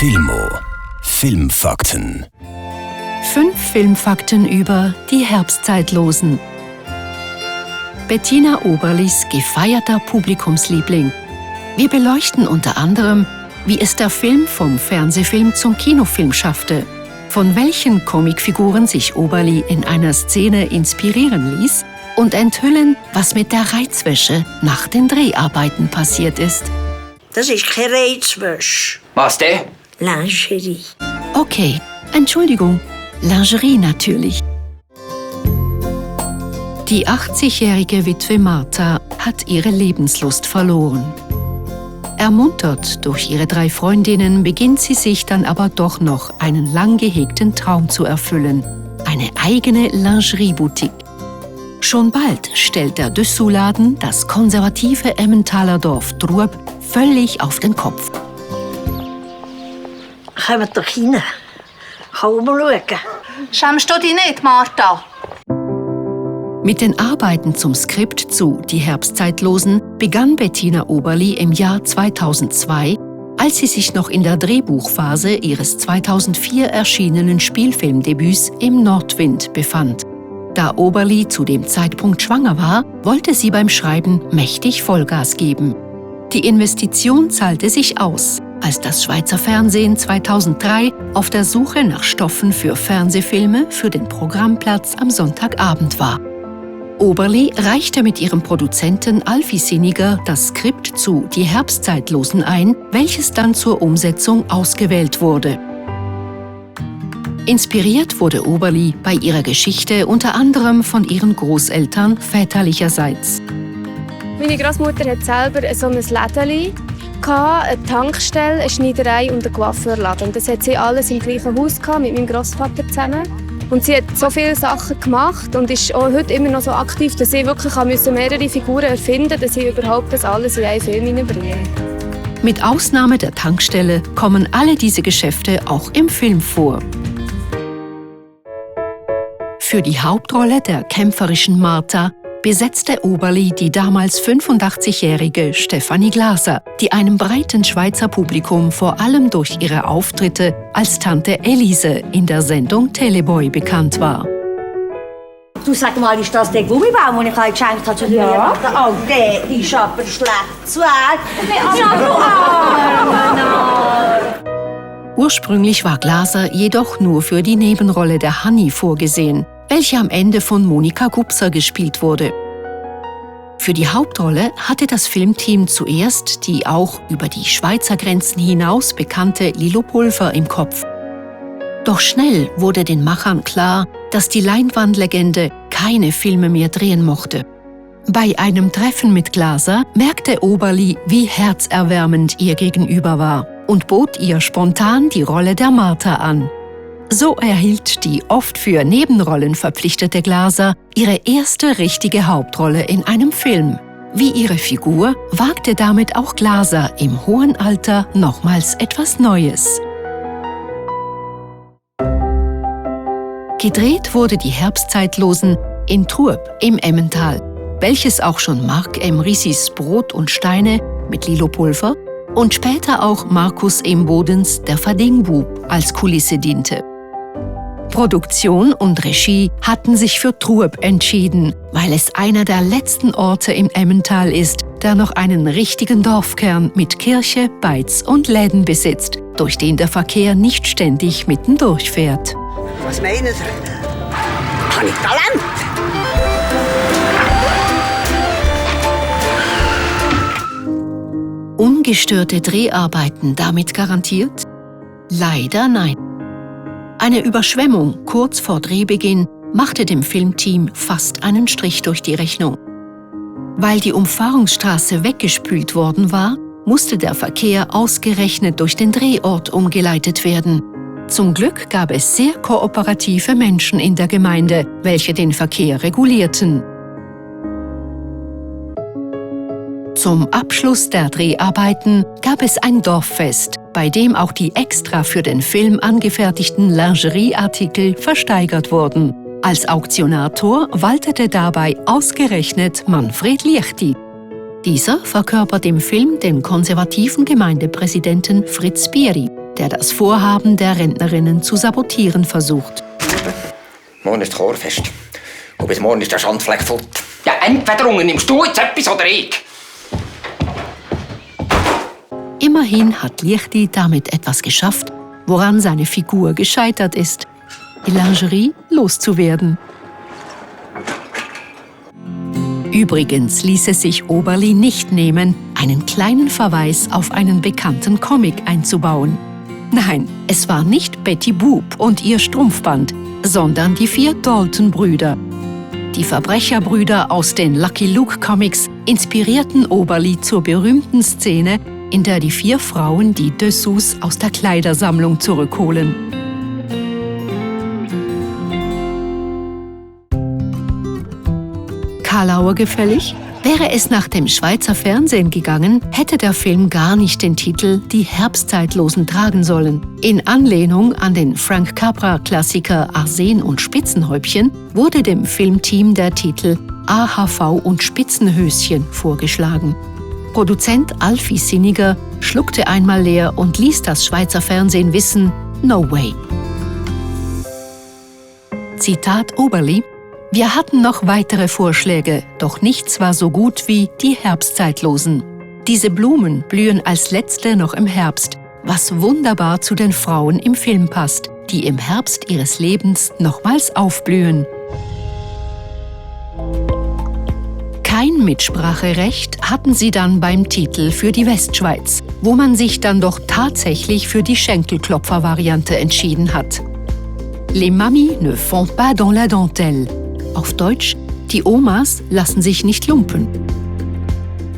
Filmo. Filmfakten. 5 Filmfakten über die Herbstzeitlosen. Bettina Oberlis gefeierter Publikumsliebling. Wir beleuchten unter anderem, wie es der Film vom Fernsehfilm zum Kinofilm schaffte, von welchen Comicfiguren sich Oberli in einer Szene inspirieren ließ und enthüllen, was mit der Reizwäsche nach den Dreharbeiten passiert ist. Das ist keine Reizwäsche. Was denn? Lingerie. Okay, Entschuldigung, Lingerie natürlich. Die 80-jährige Witwe Martha hat ihre Lebenslust verloren. Ermuntert durch ihre 3 Freundinnen beginnt sie sich dann aber doch noch einen lang gehegten Traum zu erfüllen. Eine eigene Lingerieboutique. Schon bald stellt der Dessous-Laden das konservative Emmentaler Dorf Trub völlig auf den Kopf. Kommt doch rein. Komm mal schauen. Schämst du dich nicht, Martha? Mit den Arbeiten zum Skript zu Die Herbstzeitlosen begann Bettina Oberli im Jahr 2002, als sie sich noch in der Drehbuchphase ihres 2004 erschienenen Spielfilmdebüts Im Nordwind befand. Da Oberli zu dem Zeitpunkt schwanger war, wollte sie beim Schreiben mächtig Vollgas geben. Die Investition zahlte sich aus, als das Schweizer Fernsehen 2003 auf der Suche nach Stoffen für Fernsehfilme für den Programmplatz am Sonntagabend war. Oberli reichte mit ihrem Produzenten Alfie Sinniger das Skript zu Die Herbstzeitlosen ein, welches dann zur Umsetzung ausgewählt wurde. Inspiriert wurde Oberli bei ihrer Geschichte unter anderem von ihren Großeltern väterlicherseits. Meine Großmutter hat selber so ein Lädeli, eine Tankstelle, eine Schneiderei und einen Coiffeurladen. Und das hat sie alles im gleichen Haus mit meinem Großvater zusammen. Und sie hat so viele Sachen gemacht und ist auch heute immer noch so aktiv, dass sie wirklich mehrere Figuren erfinden musste, dass sie überhaupt das alles in einen Film hineinbringen. Mit Ausnahme der Tankstelle kommen alle diese Geschäfte auch im Film vor. Für die Hauptrolle der kämpferischen Martha besetzte Oberli die damals 85-jährige Stefanie Glaser, die einem breiten Schweizer Publikum vor allem durch ihre Auftritte als Tante Elise in der Sendung Teleboy bekannt war. Du, sag mal, ist das der Gummibaum, den ich euch geschenkt habe? Ja. Oh, der ist aber schlecht zu Ursprünglich war Glaser jedoch nur für die Nebenrolle der Hanni vorgesehen, welche am Ende von Monika Gubser gespielt wurde. Für die Hauptrolle hatte das Filmteam zuerst die auch über die Schweizer Grenzen hinaus bekannte Lilo Pulver im Kopf. Doch schnell wurde den Machern klar, dass die Leinwandlegende keine Filme mehr drehen mochte. Bei einem Treffen mit Glaser merkte Oberli, wie herzerwärmend ihr Gegenüber war und bot ihr spontan die Rolle der Martha an. So erhielt die oft für Nebenrollen verpflichtete Glaser ihre erste richtige Hauptrolle in einem Film. Wie ihre Figur wagte damit auch Glaser im hohen Alter nochmals etwas Neues. Gedreht wurde Die Herbstzeitlosen in Trub im Emmental, welches auch schon Marc M. Rissis Brot und Steine mit Lilo Pulver und später auch Markus M. Bodens Der Verdingbub als Kulisse diente. Produktion und Regie hatten sich für Trub entschieden, weil es einer der letzten Orte im Emmental ist, der noch einen richtigen Dorfkern mit Kirche, Beiz und Läden besitzt, durch den der Verkehr nicht ständig mittendurch fährt. Was meinen Sie? Habe ich Talent? Ungestörte Dreharbeiten damit garantiert? Leider nein. Eine Überschwemmung kurz vor Drehbeginn machte dem Filmteam fast einen Strich durch die Rechnung. Weil die Umfahrungsstraße weggespült worden war, musste der Verkehr ausgerechnet durch den Drehort umgeleitet werden. Zum Glück gab es sehr kooperative Menschen in der Gemeinde, welche den Verkehr regulierten. Zum Abschluss der Dreharbeiten gab es ein Dorffest, bei dem auch die extra für den Film angefertigten Lingerieartikel versteigert wurden. Als Auktionator waltete dabei ausgerechnet Manfred Liechti. Dieser verkörpert im Film den konservativen Gemeindepräsidenten Fritz Bieri. der das Vorhaben der Rentnerinnen zu sabotieren versucht. Morgen ist Chorfest. Und bis morgen ist der Schandfleck fort. Ja, entweder unternimmst du jetzt etwas oder ich. Immerhin hat Liechti damit etwas geschafft, woran seine Figur gescheitert ist: die Lingerie loszuwerden. Übrigens ließ es sich Oberli nicht nehmen, einen kleinen Verweis auf einen bekannten Comic einzubauen. Nein, es war nicht Betty Boop und ihr Strumpfband, sondern die 4 Dalton-Brüder. Die Verbrecherbrüder aus den Lucky Luke-Comics inspirierten Oberli zur berühmten Szene, in der die 4 Frauen die Dessous aus der Kleidersammlung zurückholen. Karlauer gefällig? Wäre es nach dem Schweizer Fernsehen gegangen, hätte der Film gar nicht den Titel Die Herbstzeitlosen tragen sollen. In Anlehnung an den Frank Capra-Klassiker Arsen und Spitzenhäubchen wurde dem Filmteam der Titel AHV und Spitzenhöschen vorgeschlagen. Produzent Alfie Sinniger schluckte einmal leer und ließ das Schweizer Fernsehen wissen: No way. Zitat Oberli: Wir hatten noch weitere Vorschläge, doch nichts war so gut wie die Herbstzeitlosen. Diese Blumen blühen als letzte noch im Herbst, was wunderbar zu den Frauen im Film passt, die im Herbst ihres Lebens nochmals aufblühen. Kein Mitspracherecht hatten sie dann beim Titel für die Westschweiz, wo man sich dann doch tatsächlich für die Schenkelklopfer-Variante entschieden hat. Les mamies ne font pas dans la dentelle. Auf Deutsch: Die Omas lassen sich nicht lumpen.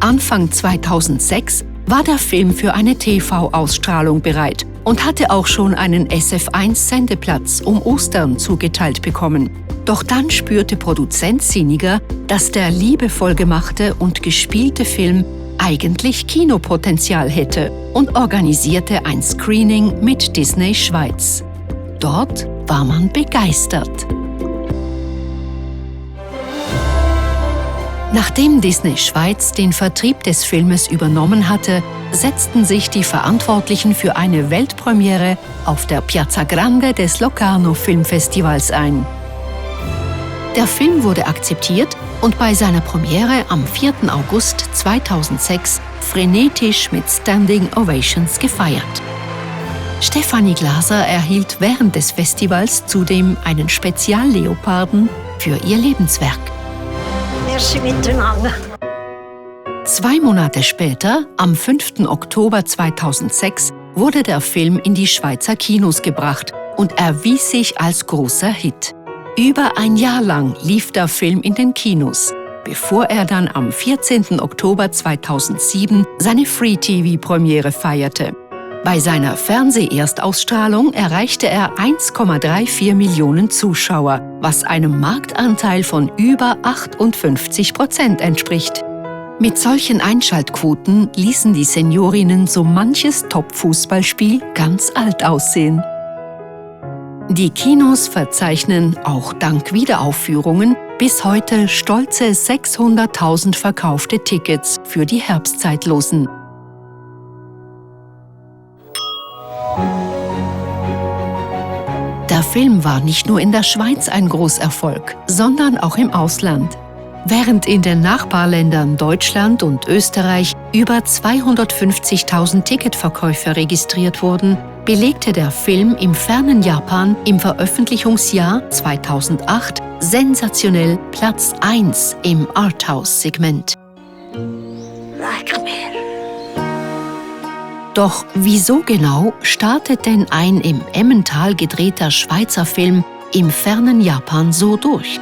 Anfang 2006 war der Film für eine TV-Ausstrahlung bereit und hatte auch schon einen SF1-Sendeplatz um Ostern zugeteilt bekommen. Doch dann spürte Produzent Sinniger, dass der liebevoll gemachte und gespielte Film eigentlich Kinopotenzial hätte und organisierte ein Screening mit Disney Schweiz. Dort war man begeistert. Nachdem Disney Schweiz den Vertrieb des Filmes übernommen hatte, setzten sich die Verantwortlichen für eine Weltpremiere auf der Piazza Grande des Locarno Filmfestivals ein. Der Film wurde akzeptiert und bei seiner Premiere am 4. August 2006 frenetisch mit Standing Ovations gefeiert. Stefanie Glaser erhielt während des Festivals zudem einen Spezialleoparden für ihr Lebenswerk. Merci miteinander. 2 Monate später, am 5. Oktober 2006, wurde der Film in die Schweizer Kinos gebracht und erwies sich als großer Hit. Über ein Jahr lang lief der Film in den Kinos, bevor er dann am 14. Oktober 2007 seine Free-TV-Premiere feierte. Bei seiner Fernseherstausstrahlung erreichte er 1,34 Millionen Zuschauer, was einem Marktanteil von über 58% entspricht. Mit solchen Einschaltquoten ließen die Seniorinnen so manches Top-Fußballspiel ganz alt aussehen. Die Kinos verzeichnen, auch dank Wiederaufführungen, bis heute stolze 600.000 verkaufte Tickets für die Herbstzeitlosen. Der Film war nicht nur in der Schweiz ein Großerfolg, sondern auch im Ausland. Während in den Nachbarländern Deutschland und Österreich über 250.000 Ticketverkäufe registriert wurden, belegte der Film im fernen Japan im Veröffentlichungsjahr 2008 sensationell Platz 1 im Arthouse-Segment. Doch wieso genau startet denn ein im Emmental gedrehter Schweizer Film im fernen Japan so durch?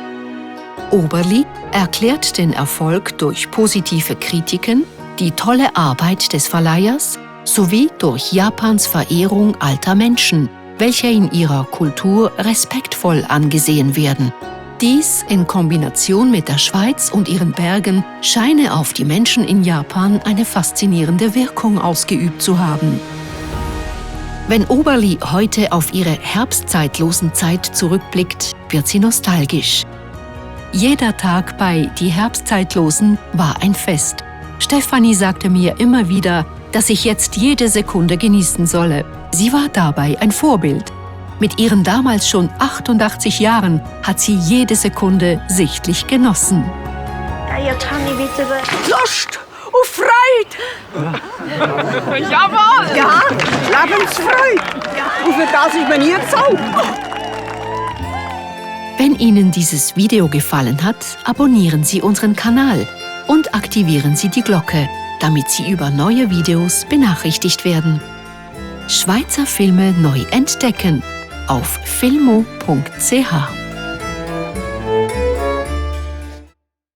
Oberli erklärt den Erfolg durch positive Kritiken, die tolle Arbeit des Verleihers sowie durch Japans Verehrung alter Menschen, welche in ihrer Kultur respektvoll angesehen werden. Dies in Kombination mit der Schweiz und ihren Bergen scheine auf die Menschen in Japan eine faszinierende Wirkung ausgeübt zu haben. Wenn Oberli heute auf ihre Herbstzeitlosenzeit zurückblickt, wird sie nostalgisch. Jeder Tag bei Die Herbstzeitlosen war ein Fest. Stefanie sagte mir immer wieder, dass ich jetzt jede Sekunde genießen solle. Sie war dabei ein Vorbild. Mit ihren damals schon 88 Jahren hat sie jede Sekunde sichtlich genossen. Ja, jetzt habe ich wieder Lust und Freude. Jawohl! Ja, Lebensfreude. Und für das ist man nie bezahlt. Wenn Ihnen dieses Video gefallen hat, abonnieren Sie unseren Kanal und aktivieren Sie die Glocke, damit Sie über neue Videos benachrichtigt werden. Schweizer Filme neu entdecken auf filmo.ch